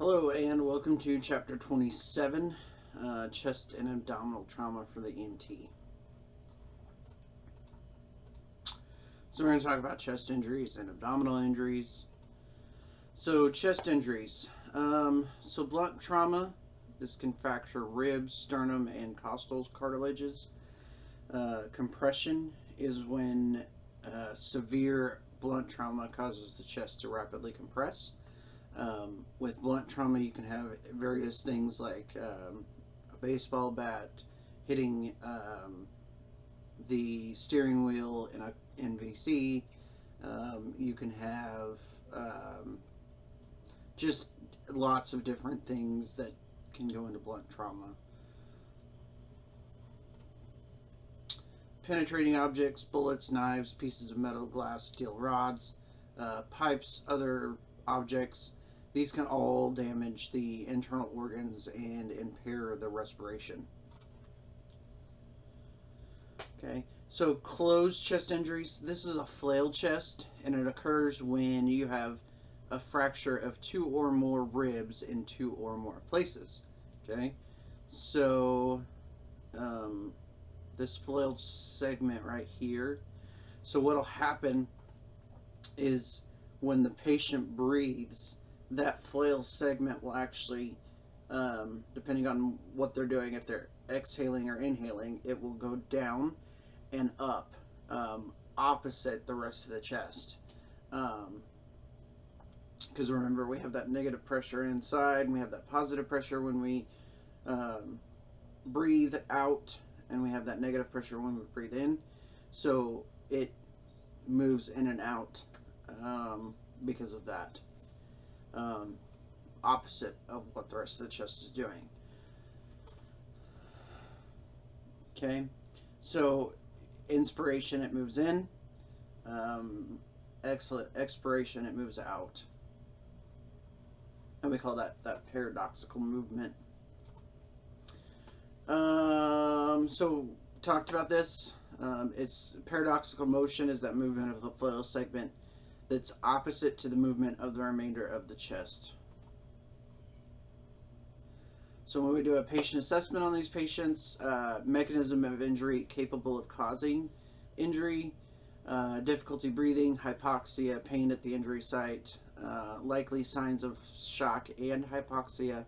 Hello and welcome to Chapter 27, Chest and Abdominal Trauma for the ENT. So we're going to talk about chest injuries and abdominal injuries. So chest injuries. So blunt trauma, this can fracture ribs, sternum, and costal cartilages. Compression is when severe blunt trauma causes the chest to rapidly compress. With blunt trauma, you can have various things like a baseball bat hitting the steering wheel in a NVC. You can have just lots of different things that can go into blunt trauma. Penetrating objects, bullets, knives, pieces of metal, glass, steel rods, pipes, other objects. These can all damage the internal organs and impair the respiration. Okay, so closed chest injuries. This is a flail chest, and it occurs when you have a fracture of 2 or more ribs in 2 or more places. Okay, so this flail segment right here. So what'll happen is when the patient breathes, that flail segment will actually, depending on what they're doing, if they're exhaling or inhaling, it will go down and up, opposite the rest of the chest. Because remember, we have that negative pressure inside, and we have that positive pressure when we breathe out, and we have that negative pressure when we breathe in. So it moves in and out because of that. Opposite of what the rest of the chest is doing. Okay, so inspiration, it moves in. Expiration, it moves out. And we call that paradoxical movement. So talked about this. It's paradoxical motion is that movement of the flail segment that's opposite to the movement of the remainder of the chest. So when we do a patient assessment on these patients, mechanism of injury capable of causing injury, difficulty breathing, hypoxia, pain at the injury site, likely signs of shock and hypoxia,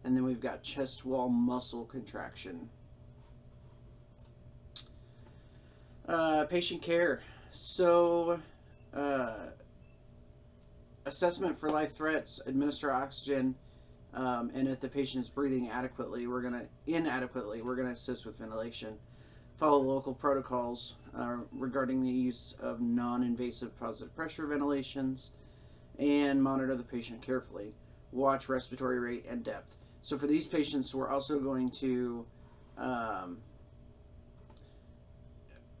and then we've got chest wall muscle contraction. Patient care. So assessment for life threats, administer oxygen, and if the patient is breathing inadequately, we're gonna assist with ventilation. Follow local protocols regarding the use of non-invasive positive pressure ventilations, and monitor the patient carefully. Watch respiratory rate and depth. So for these patients, we're also going to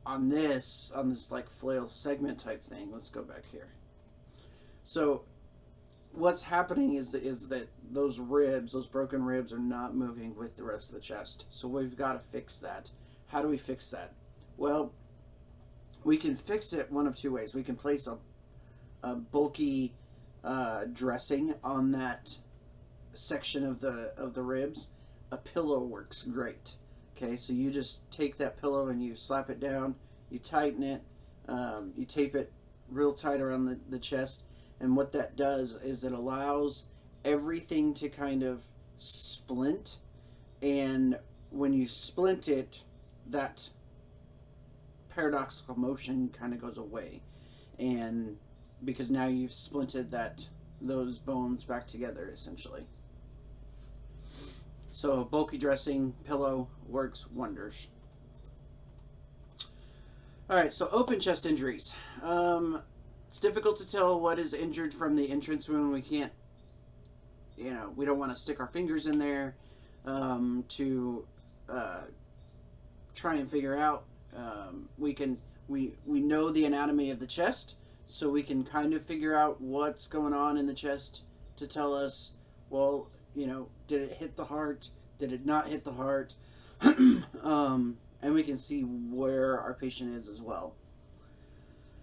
on this like flail segment type thing. Let's go back here. So what's happening is that those ribs, those broken ribs, are not moving with the rest of the chest. So we've got to fix that. How do we fix that? Well, we can fix it one of two ways. We can place a bulky dressing on that section of the ribs. A pillow works great. Okay, so you just take that pillow and you slap it down, you tighten it, you tape it real tight around the chest, and what that does is it allows everything to kind of splint, and when you splint it, that paradoxical motion kind of goes away, and because now you've splinted those bones back together essentially. So bulky dressing, pillow works wonders. Alright, so open chest injuries. It's difficult to tell what is injured from the entrance wound. We can't, we don't want to stick our fingers in there to try and figure out. We know the anatomy of the chest, so we can kind of figure out what's going on in the chest to tell us, well, did it hit the heart? Did it not hit the heart? And we can see where our patient is as well.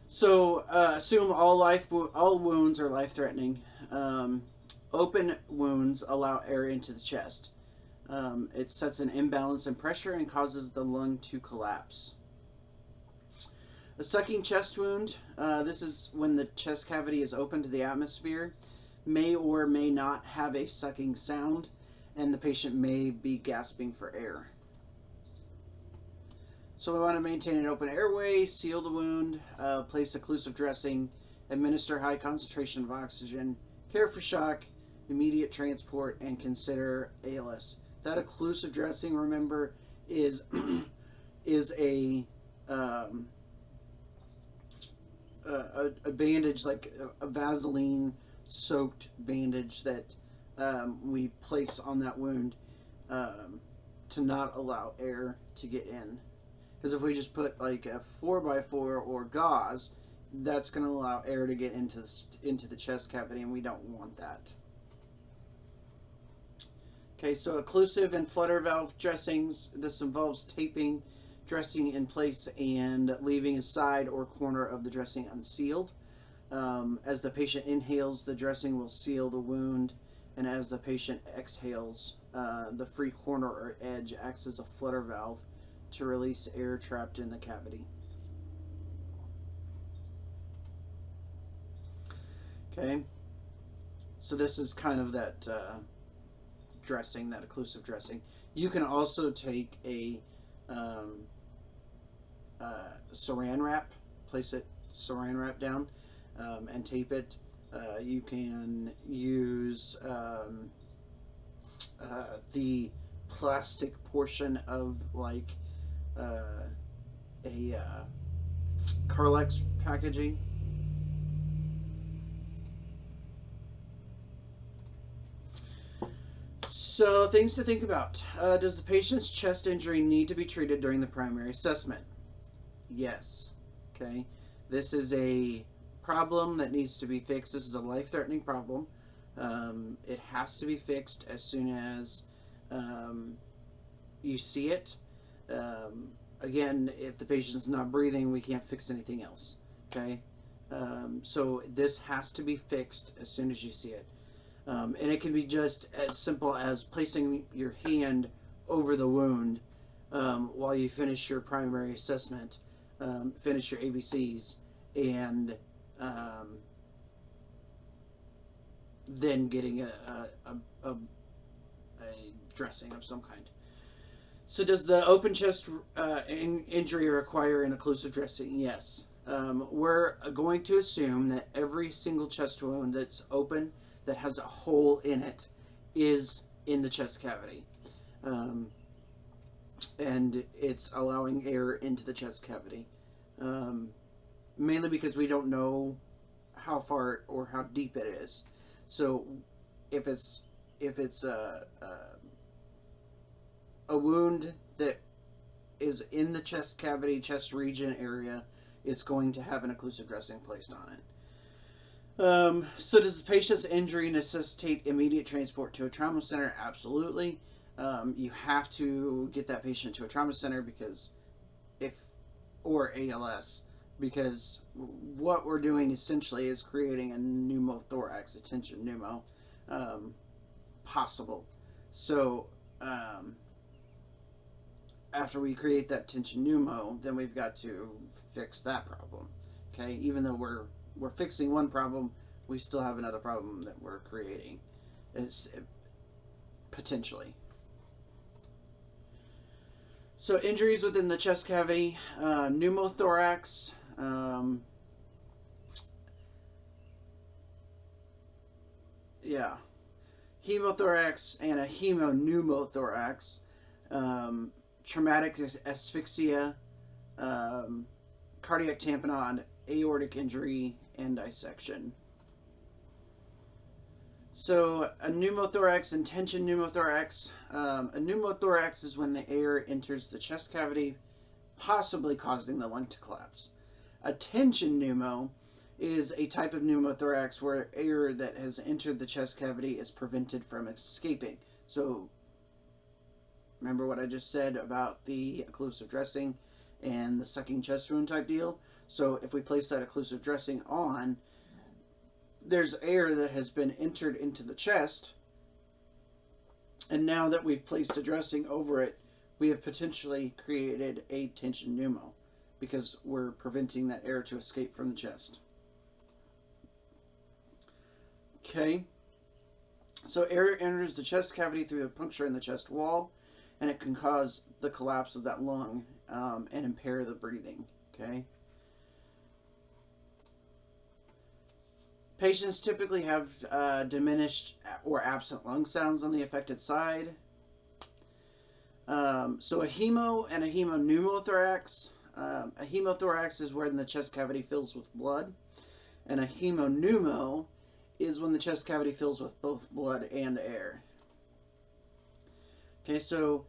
So assume all wounds are life-threatening. Open wounds allow air into the chest. It sets an imbalance in pressure and causes the lung to collapse. A sucking chest wound, this is when the chest cavity is open to the atmosphere, may or may not have a sucking sound, and the patient may be gasping for air. So we want to maintain an open airway, seal the wound, place occlusive dressing, administer high concentration of oxygen, care for shock, immediate transport, and consider ALS. That occlusive dressing, remember, is a bandage, like a Vaseline soaked bandage that we place on that wound to not allow air to get in. Because if we just put like a 4x4 or gauze, that's going to allow air to get into the chest cavity, and we don't want that. Okay, so occlusive and flutter valve dressings. This involves taping dressing in place and leaving a side or corner of the dressing unsealed. As the patient inhales, the dressing will seal the wound, and as the patient exhales, the free corner or edge acts as a flutter valve to release air trapped in the cavity. Okay, so this is kind of that dressing, that occlusive dressing. You can also take a saran wrap, place it saran wrap down, and tape it. You can use the plastic portion of like a Carlex packaging. So, things to think about. Does the patient's chest injury need to be treated during the primary assessment? Yes. Okay. This is a problem that needs to be fixed. This is a life-threatening problem. It has to be fixed as soon as you see it. Again, if the patient's not breathing, we can't fix anything else. Okay. So this has to be fixed as soon as you see it. And it can be just as simple as placing your hand over the wound while you finish your primary assessment, finish your ABCs, and then getting a dressing of some kind. So does the open chest injury require an occlusive dressing? Yes. We're going to assume that every single chest wound that's open, that has a hole in it, is in the chest cavity. And it's allowing air into the chest cavity. Mainly because we don't know how far or how deep it is. So if it's a wound that is in the chest cavity, chest region area, it's going to have an occlusive dressing placed on it. So does the patient's injury necessitate immediate transport to a trauma center? Absolutely. You have to get that patient to a trauma center or ALS, because what we're doing essentially is creating a pneumothorax, a tension pneumo, possible. So after we create that tension pneumo, then we've got to fix that problem. Okay, even though we're fixing one problem, we still have another problem that we're creating. Potentially. So injuries within the chest cavity, pneumothorax, hemothorax and a hemopneumothorax, traumatic asphyxia, cardiac tamponade, aortic injury, and dissection. So a pneumothorax and tension pneumothorax. A pneumothorax is when the air enters the chest cavity, possibly causing the lung to collapse. A tension pneumo is a type of pneumothorax where air that has entered the chest cavity is prevented from escaping. So remember what I just said about the occlusive dressing and the sucking chest wound type deal? So if we place that occlusive dressing on, there's air that has been entered into the chest, and now that we've placed a dressing over it, we have potentially created a tension pneumo because we're preventing that air to escape from the chest. Okay, so air enters the chest cavity through a puncture in the chest wall, and it can cause the collapse of that lung and impair the breathing. Okay. Patients typically have diminished or absent lung sounds on the affected side. So a hemo and a hemopneumothorax. A hemothorax is when the chest cavity fills with blood, and a hemopneumo is when the chest cavity fills with both blood and air. Okay, so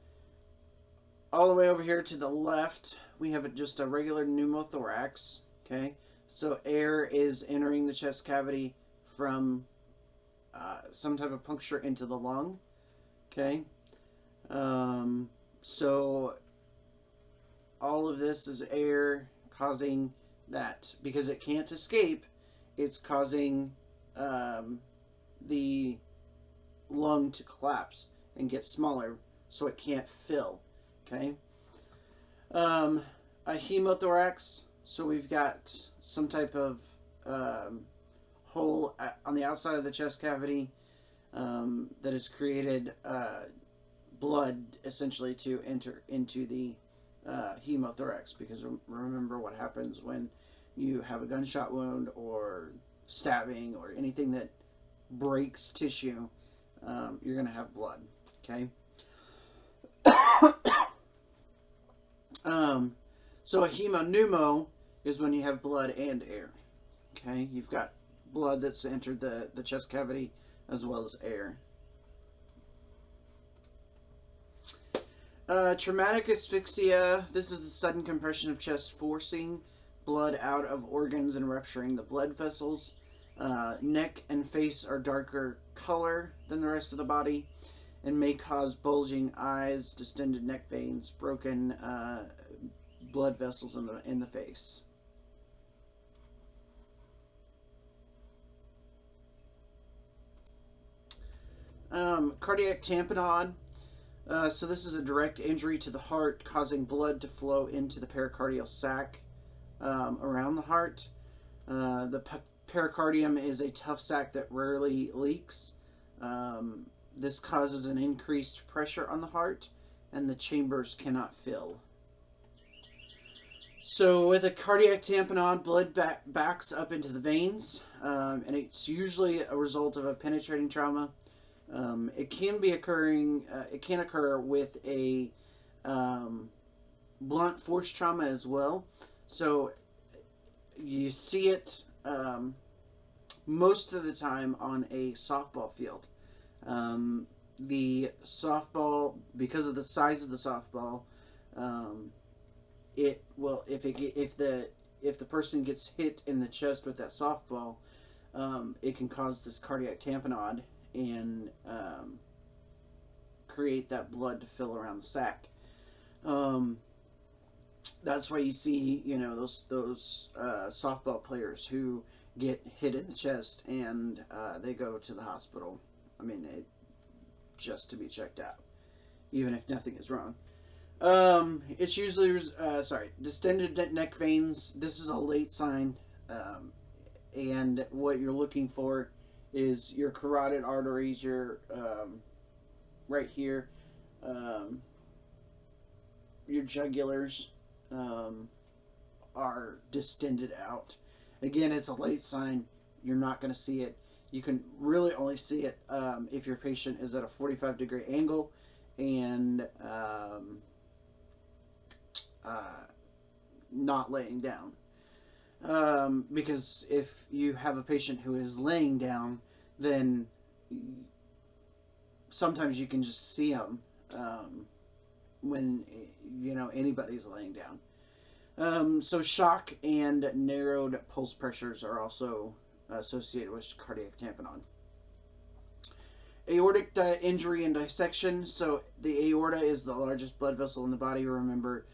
all the way over here to the left, we have just a regular pneumothorax. Okay, so air is entering the chest cavity from some type of puncture into the lung. Okay, so all of this is air causing that, because it can't escape, it's causing the lung to collapse and get smaller so it can't fill. Okay. A hemothorax, so we've got some type of hole on the outside of the chest cavity that has created blood essentially to enter into the hemothorax, because remember what happens when you have a gunshot wound or stabbing or anything that breaks tissue. You're going to have blood. Okay. So a hemopneumo is when you have blood and air. Okay, you've got blood that's entered the chest cavity as well as air. Traumatic asphyxia. This is the sudden compression of chest, forcing blood out of organs and rupturing the blood vessels. Neck and face are darker color than the rest of the body, and may cause bulging eyes, distended neck veins, broken blood vessels in the face. Cardiac tamponade. So this is a direct injury to the heart, causing blood to flow into the pericardial sac around the heart. The pericardium is a tough sac that rarely leaks. This causes an increased pressure on the heart, and the chambers cannot fill. So with a cardiac tamponade, blood backs up into the veins, and it's usually a result of a penetrating trauma. It can occur with a blunt force trauma as well. So you see it most of the time on a softball field. The softball, because of the size of the softball, it will, if the person gets hit in the chest with that softball, it can cause this cardiac tamponade and create that blood to fill around the sac. That's why you see, those softball players who get hit in the chest and they go to the hospital. I mean, just to be checked out, even if nothing is wrong. It's usually distended neck veins. This is a late sign, and what you're looking for is your carotid arteries, your right here, your jugulars are distended out. Again, it's a late sign. You're not going to see it. You can really only see it if your patient is at a 45-degree angle and not laying down. Because if you have a patient who is laying down, then sometimes you can just see them when anybody's laying down. So shock and narrowed pulse pressures are also associated with cardiac tamponade. Aortic injury and dissection. So the aorta is the largest blood vessel in the body. Remember,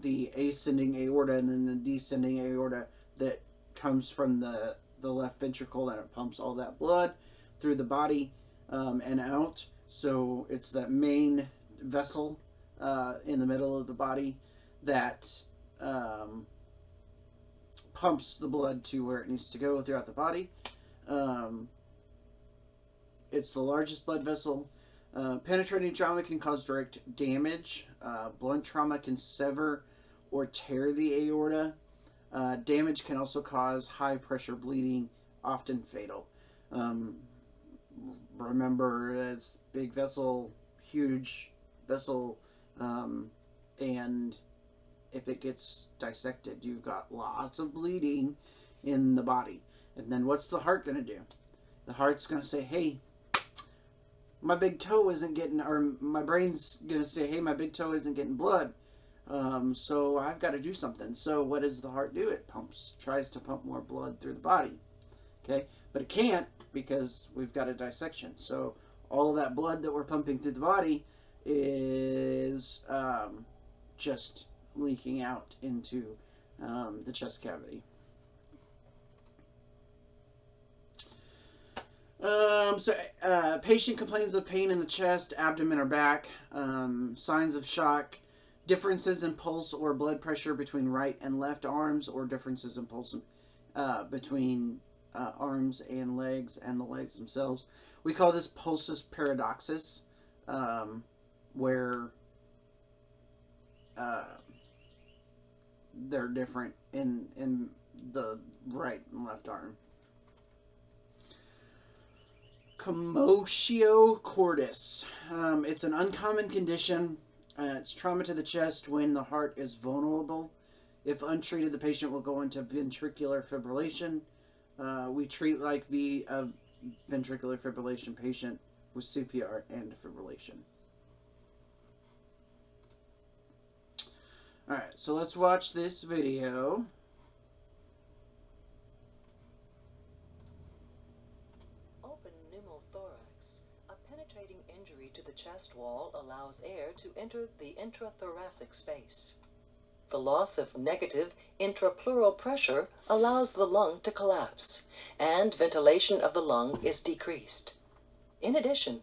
the ascending aorta and then the descending aorta that comes from the left ventricle, and it pumps all that blood through the body and out. So it's that main vessel in the middle of the body that pumps the blood to where it needs to go throughout the body. It's the largest blood vessel. Penetrating trauma can cause direct damage. Blunt trauma can sever or tear the aorta. Damage can also cause high pressure bleeding, often fatal. Remember, it's big vessel, huge vessel, and if it gets dissected, you've got lots of bleeding in the body. And then what's the heart going to do? The heart's going to say, hey, my big toe isn't getting, or my brain's going to say, hey, my big toe isn't getting blood. So I've got to do something. So what does the heart do? It tries to pump more blood through the body. Okay? But it can't because we've got a dissection. So all of that blood that we're pumping through the body is just leaking out into the chest cavity. Patient complains of pain in the chest, abdomen, or back. Signs of shock. Differences in pulse or blood pressure between right and left arms, or differences in pulse between arms and the legs themselves. We call this pulsus paradoxus, where they're different in the right and left arm. Commotio cordis. It's an uncommon condition. It's trauma to the chest when the heart is vulnerable. If untreated, the patient will go into ventricular fibrillation. We treat like the ventricular fibrillation patient with CPR and defibrillation. Alright, so let's watch this video. Open pneumothorax. A penetrating injury to the chest wall allows air to enter the intrathoracic space. The loss of negative intrapleural pressure allows the lung to collapse, and ventilation of the lung is decreased. In addition,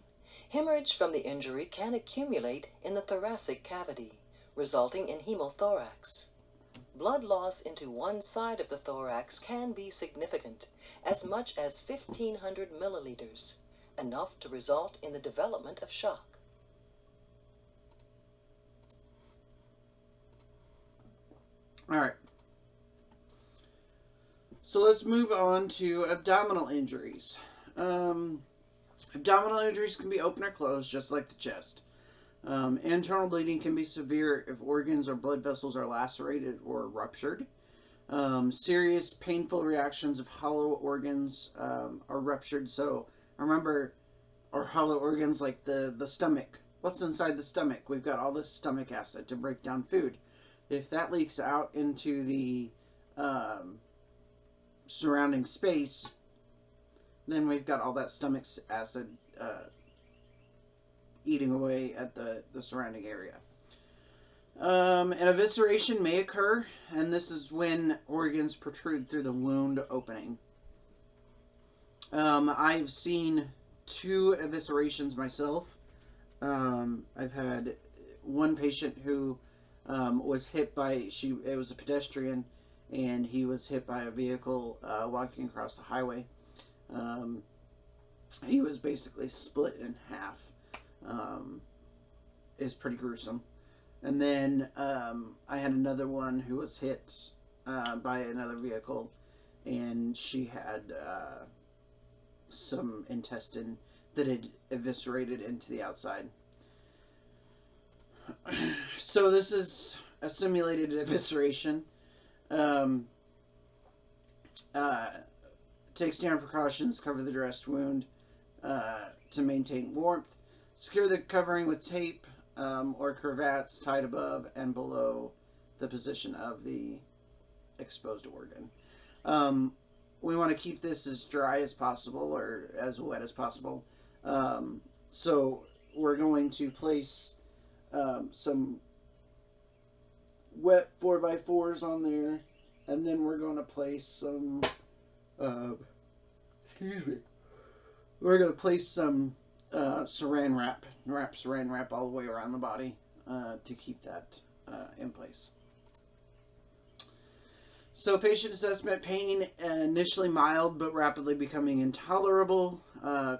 hemorrhage from the injury can accumulate in the thoracic cavity, resulting in hemothorax. Blood loss into one side of the thorax can be significant, as much as 1,500 milliliters, enough to result in the development of shock. All right. So let's move on to abdominal injuries. Abdominal injuries can be open or closed, just like the chest. Internal bleeding can be severe if organs or blood vessels are lacerated or ruptured. Serious painful reactions if hollow organs are ruptured. So remember, our hollow organs like the stomach. What's inside the stomach? We've got all this stomach acid to break down food. If that leaks out into the surrounding space, then we've got all that stomach acid eating away at the surrounding area. An evisceration may occur, and this is when organs protrude through the wound opening. I've seen 2 eviscerations myself. I've had one patient who was hit by, it was a pedestrian, and he was hit by a vehicle walking across the highway. He was basically split in half. It's pretty gruesome. And then I had another one who was hit by another vehicle, and she had some intestine that had eviscerated into the outside. So this is a simulated evisceration. Take standard precautions, cover the dressed wound to maintain warmth. Secure the covering with tape or cravats tied above and below the position of the exposed organ. We want to keep this as dry as possible or as wet as possible. So we're going to place some wet 4x4s on there And then we're going to place some, excuse me, we're going to place some saran wrap, saran wrap all the way around the body to keep that in place. So patient assessment: pain initially mild but rapidly becoming intolerable,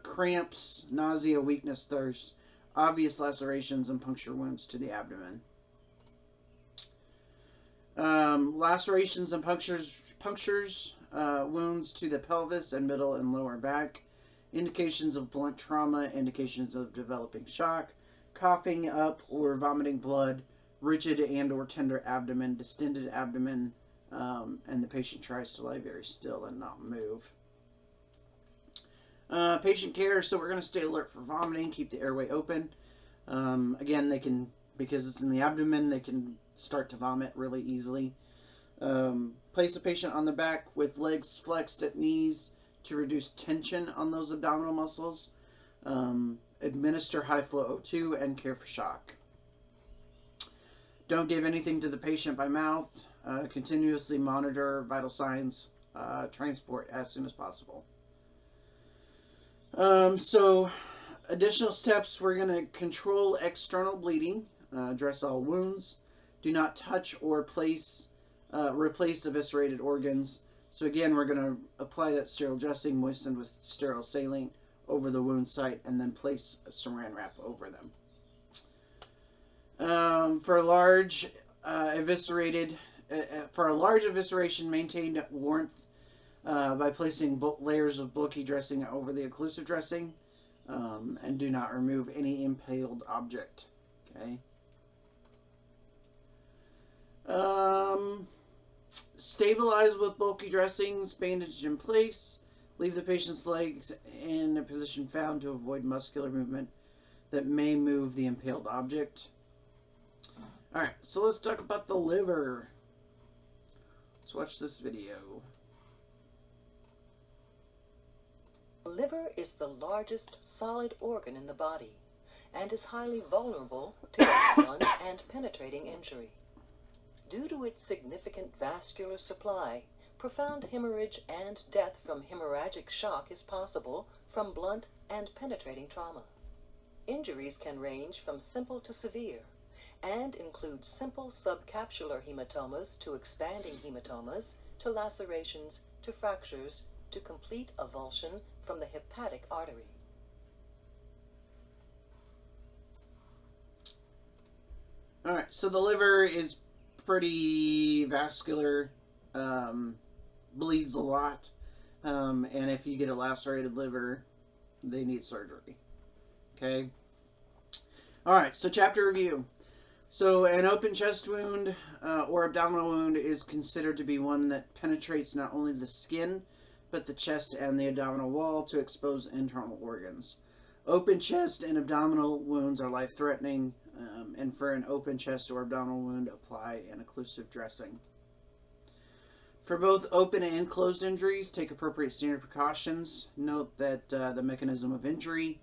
cramps, nausea, weakness, thirst, obvious lacerations and puncture wounds to the abdomen. Lacerations and punctures, wounds to the pelvis and middle and lower back, indications of blunt trauma, indications of developing shock, coughing up or vomiting blood, rigid and or tender abdomen, distended abdomen, and the patient tries to lie very still and not move. Patient care: so we're going to stay alert for vomiting, keep the airway open. Again, they can, because it's in the abdomen, they can start to vomit really easily. Place the patient on the back with legs flexed at knees to reduce tension on those abdominal muscles. Administer high flow O2 and care for shock. Don't give anything to the patient by mouth. Continuously monitor vital signs. Transport as soon as possible. So additional steps: we're going to control external bleeding, dress all wounds, do not touch or replace eviscerated organs. So again, we're going to apply that sterile dressing moistened with sterile saline over the wound site and then place a saran wrap over them. For a large evisceration, maintain warmth by placing layers of bulky dressing over the occlusive dressing, and do not remove any impaled object. Okay. Stabilize with bulky dressings, bandaged in place. Leave the patient's legs in a position found to avoid muscular movement that may move the impaled object. Alright, so let's talk about the liver. Let's watch this video. The liver is the largest solid organ in the body and is highly vulnerable to blunt and penetrating injury. Due to its significant vascular supply, profound hemorrhage and death from hemorrhagic shock is possible from blunt and penetrating trauma. Injuries can range from simple to severe and include simple subcapsular hematomas to expanding hematomas to lacerations to fractures to complete avulsion from the hepatic artery. Alright, so the liver is pretty vascular, bleeds a lot, and if you get a lacerated liver, they need surgery. Okay? Alright, so chapter review. So an open chest wound or abdominal wound is considered to be one that penetrates not only the skin, but the chest and the abdominal wall to expose internal organs. Open chest and abdominal wounds are life-threatening, and for an open chest or abdominal wound, apply an occlusive dressing. For both open and closed injuries, take appropriate standard precautions. Note that the mechanism of injury,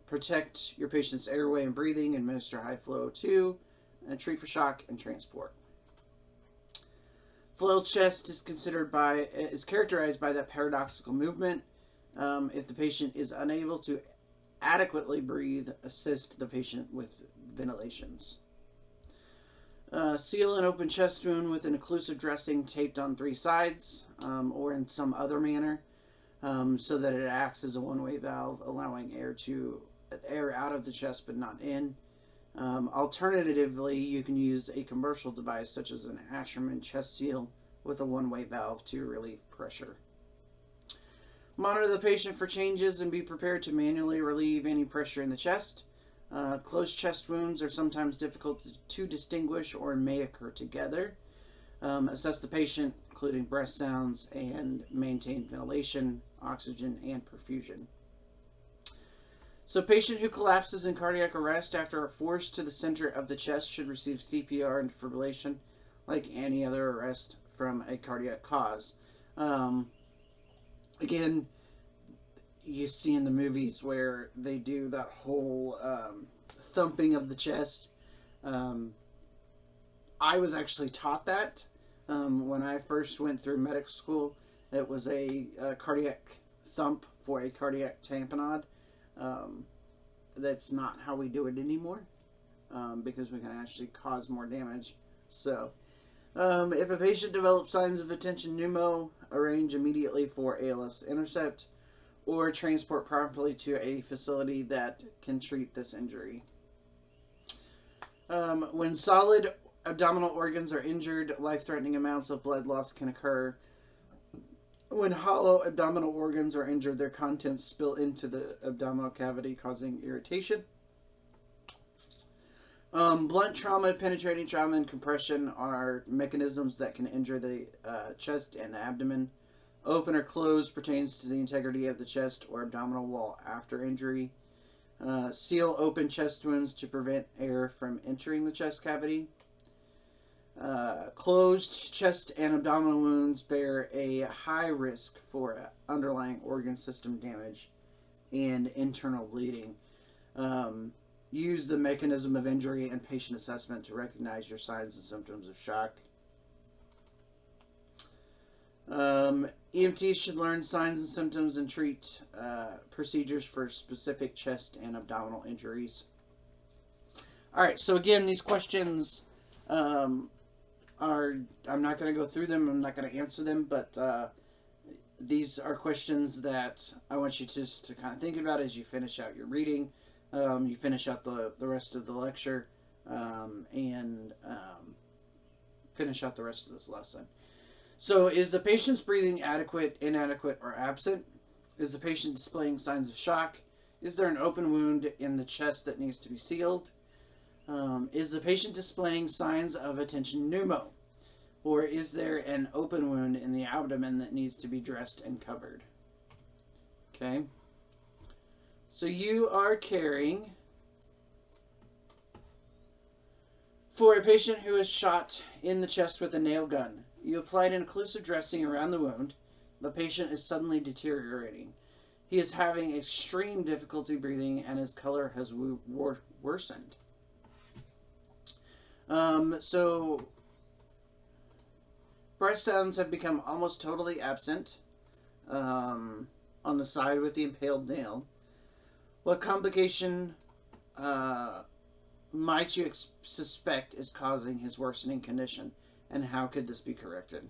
protect your patient's airway and breathing, administer high flow O2, and treat for shock and transport. Flail chest is characterized by that paradoxical movement. If the patient is unable to adequately breathe, assist the patient with ventilations. Seal an open chest wound with an occlusive dressing taped on 3 sides, or in some other manner, so that it acts as a one-way valve, allowing air out of the chest but not in. Alternatively, you can use a commercial device such as an Asherman chest seal with a one-way valve to relieve pressure. Monitor the patient for changes and be prepared to manually relieve any pressure in the chest. Closed chest wounds are sometimes difficult to distinguish or may occur together. Assess the patient, including breath sounds, and maintain ventilation, oxygen, and perfusion. So patient who collapses in cardiac arrest after a force to the center of the chest should receive CPR and defibrillation like any other arrest from a cardiac cause. Again, you see in the movies where they do that whole thumping of the chest. I was actually taught that When I first went through medical school, it was a cardiac thump for a cardiac tamponade. That's not how we do it anymore, because we can actually cause more damage. So, if a patient develops signs of attention pneumo, arrange immediately for ALS intercept or transport promptly to a facility that can treat this injury. When solid abdominal organs are injured, life-threatening amounts of blood loss can occur. When hollow abdominal organs are injured, their contents spill into the abdominal cavity, causing irritation. Blunt trauma, penetrating trauma, and compression are mechanisms that can injure the chest and abdomen. Open or closed pertains to the integrity of the chest or abdominal wall after injury. Seal open chest wounds to prevent air from entering the chest cavity. Closed chest and abdominal wounds bear a high risk for underlying organ system damage and internal bleeding. Use the mechanism of injury and patient assessment to recognize your signs and symptoms of shock. EMTs should learn signs and symptoms and treat procedures for specific chest and abdominal injuries. All right, so again, these questions I'm not going to go through them. I'm not going to answer them, but these are questions that I want you to kind of think about as you finish out your reading. You finish out the rest of the lecture, and finish out the rest of this lesson. So, is the patient's breathing adequate, inadequate, or absent? Is the patient displaying signs of shock? Is there an open wound in the chest that needs to be sealed? Is the patient displaying signs of attention pneumo? Or is there an open wound in the abdomen that needs to be dressed and covered? Okay. So you are caring for a patient who is shot in the chest with a nail gun. You applied an occlusive dressing around the wound. The patient is suddenly deteriorating. He is having extreme difficulty breathing and his color has worsened. So breath sounds have become almost totally absent on the side with the impaled nail. What complication might you suspect is causing his worsening condition, and how could this be corrected?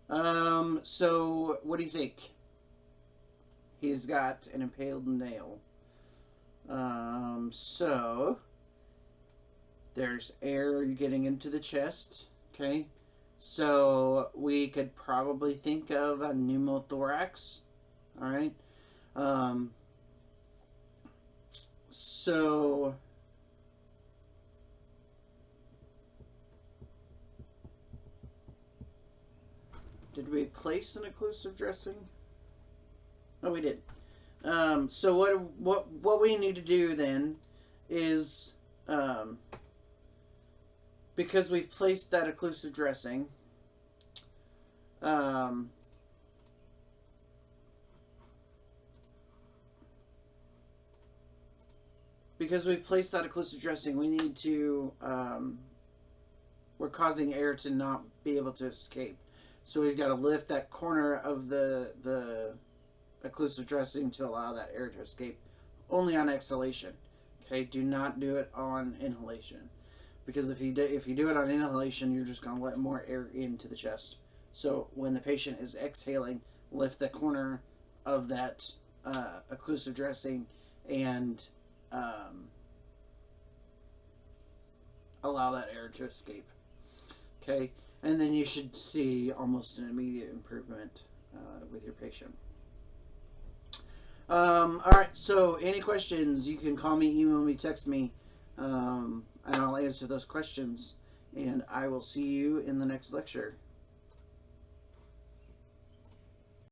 So what do you think? He's got an impaled nail. So there's air getting into the chest. Okay. So we could probably think of a pneumothorax. All right. So did we place an occlusive dressing? Oh, we did. So what we need to do then is, because we've placed that occlusive dressing, we need to, we're causing air to not be able to escape. So we've got to lift that corner of the occlusive dressing to allow that air to escape, only on exhalation. Okay, do not do it on inhalation, because if you do it on inhalation, you're just going to let more air into the chest. So when the patient is exhaling, lift the corner of that occlusive dressing and allow that air to escape. Okay, and then you should see almost an immediate improvement with your patient. All right, so any questions, you can call me, email me, text me, and I'll answer those questions. And I will see you in the next lecture.